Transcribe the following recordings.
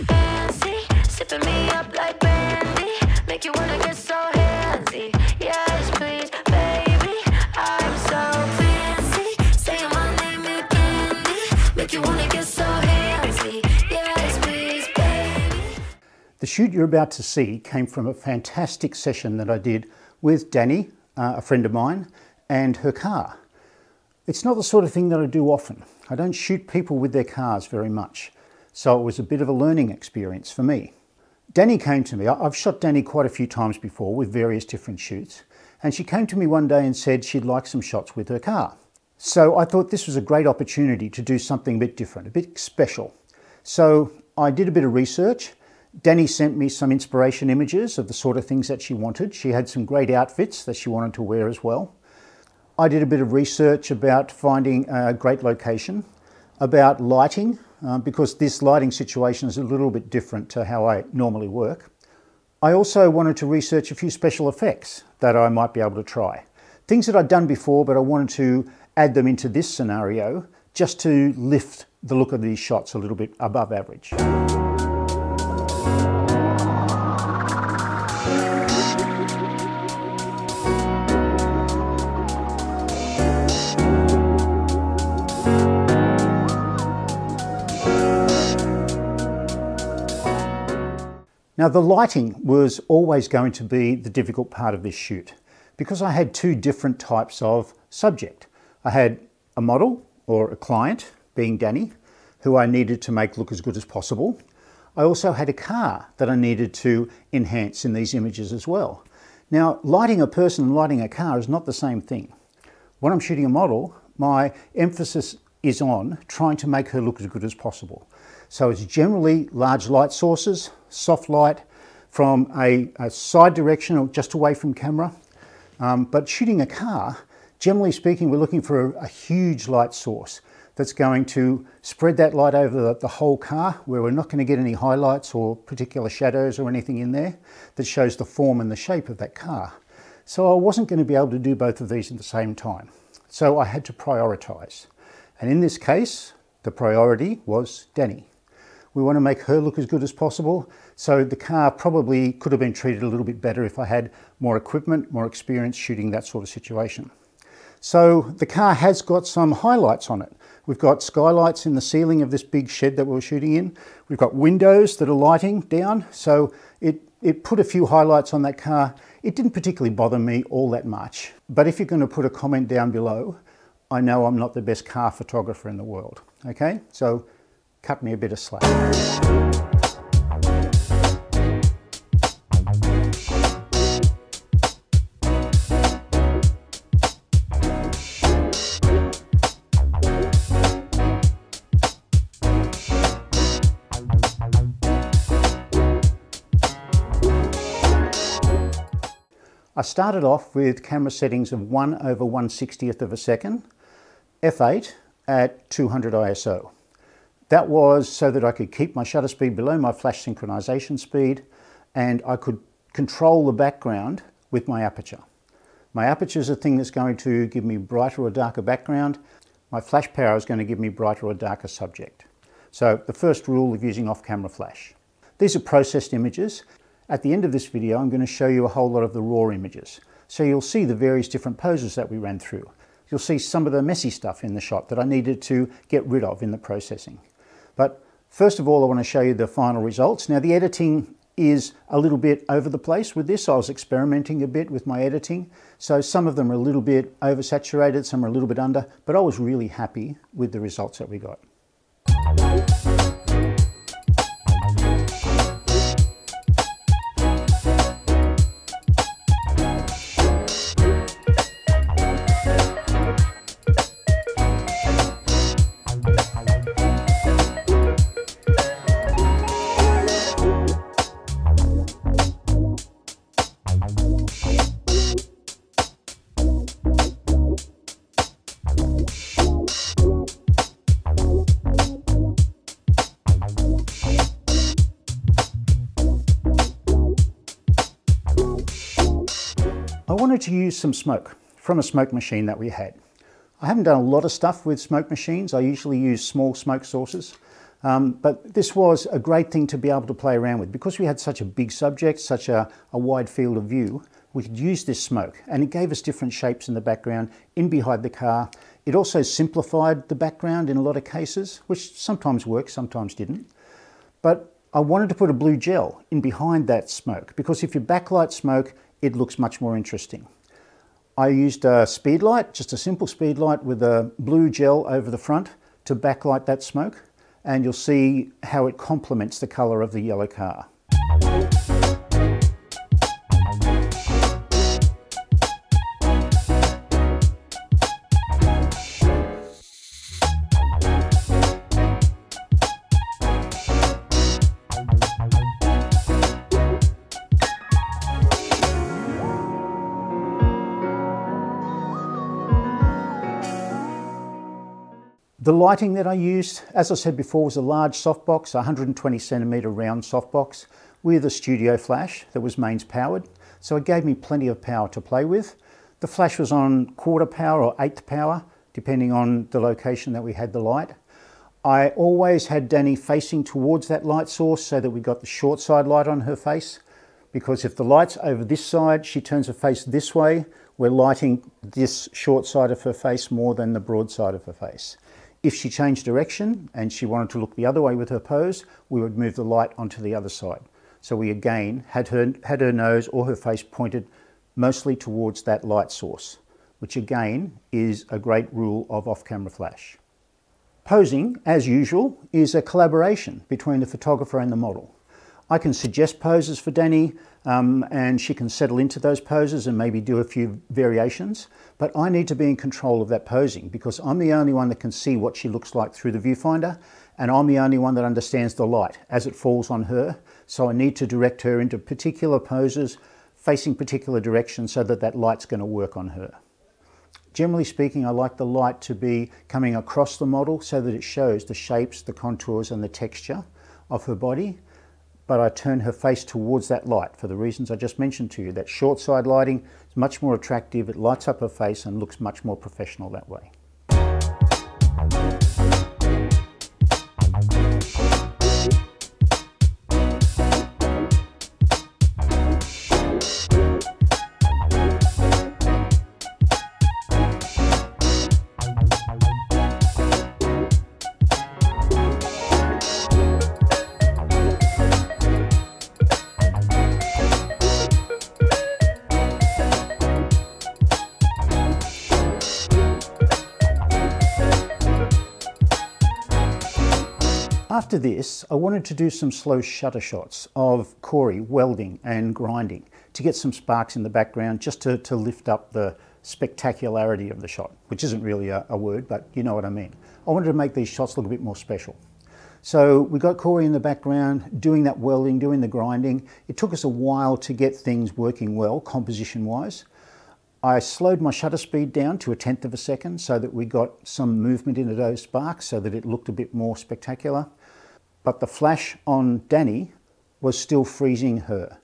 fancy, sipping me up like brandy, make you wanna get so handsy. Yes, please, baby, I'm so fancy, saying my name in candy, make you wanna get so handsy. Yes, please, baby. The shoot you're about to see came from a fantastic session that I did with Danny, a friend of mine, and her car. It's not the sort of thing that I do often. I don't shoot people with their cars very much, so it was a bit of a learning experience for me. Danny came to me. I've shot Danny quite a few times before with various different shoots, and she came to me one day and said she'd like some shots with her car. So I thought this was a great opportunity to do something a bit different, a bit special. So I did a bit of research. Danny sent me some inspiration images of the sort of things that she wanted. She had some great outfits that she wanted to wear as well. I did a bit of research about finding a great location, about lighting, because this lighting situation is a little bit different to how I normally work. I also wanted to research a few special effects that I might be able to try. Things that I'd done before, but I wanted to add them into this scenario just to lift the look of these shots a little bit above average. Now the lighting was always going to be the difficult part of this shoot because I had two different types of subject. I had a model or a client, being Danny, who I needed to make look as good as possible. I also had a car that I needed to enhance in these images as well. Now lighting a person and lighting a car is not the same thing. When I'm shooting a model, my emphasis is on trying to make her look as good as possible. So it's generally large light sources, soft light from a side direction or just away from camera. But shooting a car, generally speaking, we're looking for a huge light source that's going to spread that light over the whole car, where we're not going to get any highlights or particular shadows or anything in there that shows the form and the shape of that car. So I wasn't going to be able to do both of these at the same time. So I had to prioritize. And in this case, the priority was Danny. We want to make her look as good as possible, so the car probably could have been treated a little bit better if I had more equipment, more experience shooting that sort of situation. So the car has got some highlights on it. We've got skylights in the ceiling of this big shed that we were shooting in. We've got windows that are lighting down, so it put a few highlights on that car. It didn't particularly bother me all that much, but if you're going to put a comment down below, I know I'm not the best car photographer in the world, okay? So cut me a bit of slack. I started off with camera settings of 1/160th of a second, f8 at 200 ISO. That was so that I could keep my shutter speed below my flash synchronization speed, and I could control the background with my aperture. My aperture is a thing that's going to give me brighter or darker background. My flash power is going to give me brighter or darker subject. So the first rule of using off-camera flash. These are processed images. At the end of this video, I'm going to show you a whole lot of the raw images. So you'll see the various different poses that we ran through. You'll see some of the messy stuff in the shot that I needed to get rid of in the processing. But first of all, I want to show you the final results. Now the editing is a little bit over the place with this. I was experimenting a bit with my editing. So some of them are a little bit oversaturated, some are a little bit under, but I was really happy with the results that we got. I wanted to use some smoke from a smoke machine that we had. I haven't done a lot of stuff with smoke machines. I usually use small smoke sources, But this was a great thing to be able to play around with. Because we had such a big subject, such a wide field of view, we could use this smoke, and it gave us different shapes in the background, in behind the car. It also simplified the background in a lot of cases, which sometimes worked, sometimes didn't. But I wanted to put a blue gel in behind that smoke, because if you backlight smoke, it looks much more interesting. I used a speed light, just a simple speed light with a blue gel over the front to backlight that smoke, and you'll see how it complements the colour of the yellow car. The lighting that I used, as I said before, was a large softbox, a 120 centimetre round softbox with a studio flash that was mains powered. So it gave me plenty of power to play with. The flash was on quarter power or eighth power, depending on the location that we had the light. I always had Danny facing towards that light source so that we got the short side light on her face, because if the light's over this side, she turns her face this way, we're lighting this short side of her face more than the broad side of her face. If she changed direction and she wanted to look the other way with her pose, we would move the light onto the other side. So we again had her nose or her face pointed mostly towards that light source, which again is a great rule of off-camera flash. Posing, as usual, is a collaboration between the photographer and the model. I can suggest poses for Danny and she can settle into those poses and maybe do a few variations, but I need to be in control of that posing because I'm the only one that can see what she looks like through the viewfinder, and I'm the only one that understands the light as it falls on her, so I need to direct her into particular poses facing particular directions so that that light's going to work on her. Generally speaking, I like the light to be coming across the model so that it shows the shapes, the contours and the texture of her body. But I turn her face towards that light for the reasons I just mentioned to you. That short side lighting is much more attractive, it lights up her face and looks much more professional that way. After this, I wanted to do some slow shutter shots of Corey welding and grinding to get some sparks in the background, just to lift up the spectacularity of the shot, which isn't really a word, but you know what I mean. I wanted to make these shots look a bit more special. So we got Corey in the background doing that welding, doing the grinding. It took us a while to get things working well, composition-wise. I slowed my shutter speed down to 1/10 of a second so that we got some movement into those sparks so that it looked a bit more spectacular. But the flash on Danny was still freezing her.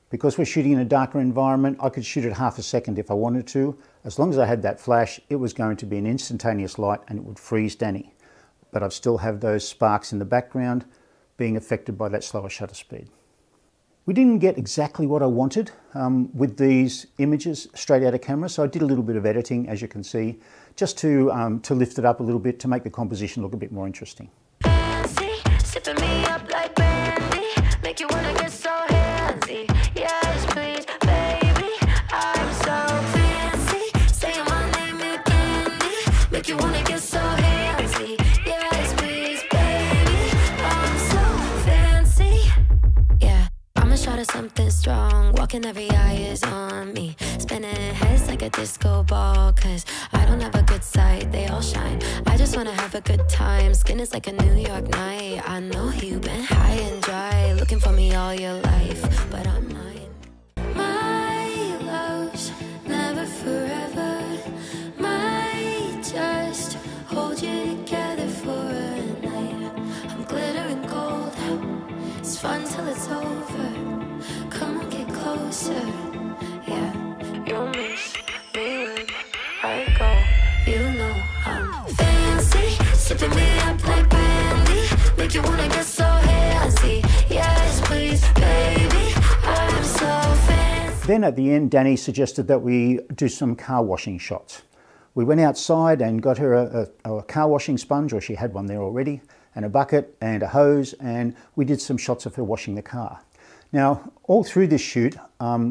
Because we're shooting in a darker environment, I could shoot at 1/2 a second if I wanted to. As long as I had that flash, it was going to be an instantaneous light and it would freeze Danny. But I'd still have those sparks in the background being affected by that slower shutter speed. We didn't get exactly what I wanted with these images straight out of camera, so I did a little bit of editing, as you can see, just to lift it up a little bit to make the composition look a bit more interesting. Sipping me up like brandy, make you wanna get so handsy. Yes, please, baby, I'm so fancy. Saying my name with candy, make you wanna get so handsy. Yes, please, baby, I'm so fancy. Yeah, I'm a shot of something strong, walking every eye is on me. Spinning heads like a disco ball, cause I don't have a good side, they all shine. I just wanna have a good time, skin is like a New York night. I know you've been high and dry, looking for me all your life, but I'm mine. My love's never forever, might just hold you together for a night. I'm glittering gold, it's fun till it's over. Come on, get closer, yeah. You'll miss me when I go. You know I'm fancy, sipping me up like brandy, make you Then at the end, Danny suggested that we do some car washing shots. We went outside and got her a car washing sponge, or she had one there already, and a bucket and a hose, and we did some shots of her washing the car. Now, all through this shoot,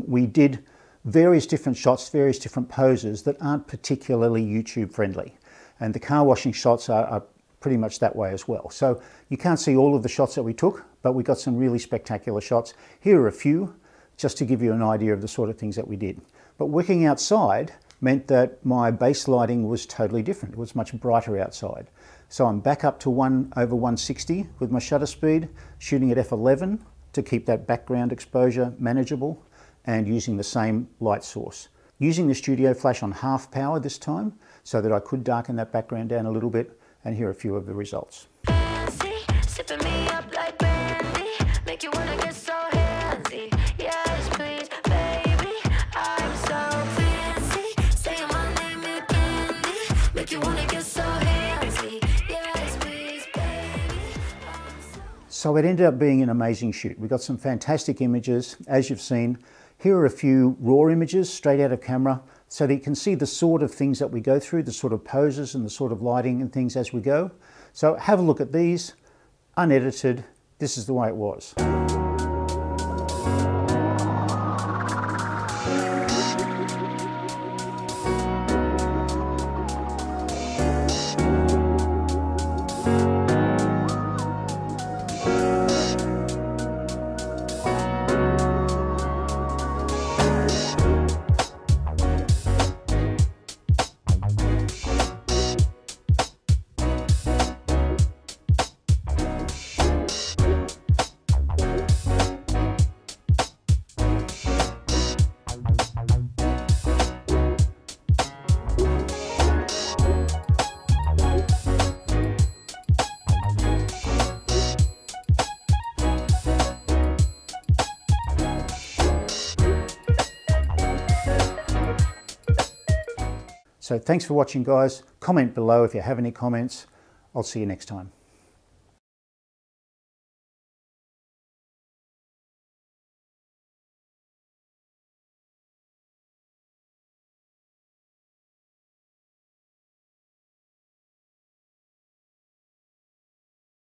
we did various different shots, various different poses that aren't particularly YouTube friendly. And the car washing shots are pretty much that way as well. So you can't see all of the shots that we took, but we got some really spectacular shots. Here are a few, just to give you an idea of the sort of things that we did. But working outside meant that my base lighting was totally different. It was much brighter outside. So I'm back up to 1/160 with my shutter speed, shooting at f11 to keep that background exposure manageable, and using the same light source. Using the studio flash on half power this time, so that I could darken that background down a little bit, and here are a few of the results. Fancy, sipping me up like brandy, make you wanna get so handsy. Yes, please, baby, I'm so fancy. Saying my name is candy, make you wanna get so handsy. Yes, please, baby, So it ended up being an amazing shoot. We got some fantastic images, as you've seen. Here are a few raw images straight out of camera, so that you can see the sort of things that we go through, the sort of poses and the sort of lighting and things as we go. So have a look at these, unedited. This is the way it was. So thanks for watching, guys. Comment below if you have any comments. I'll see you next time.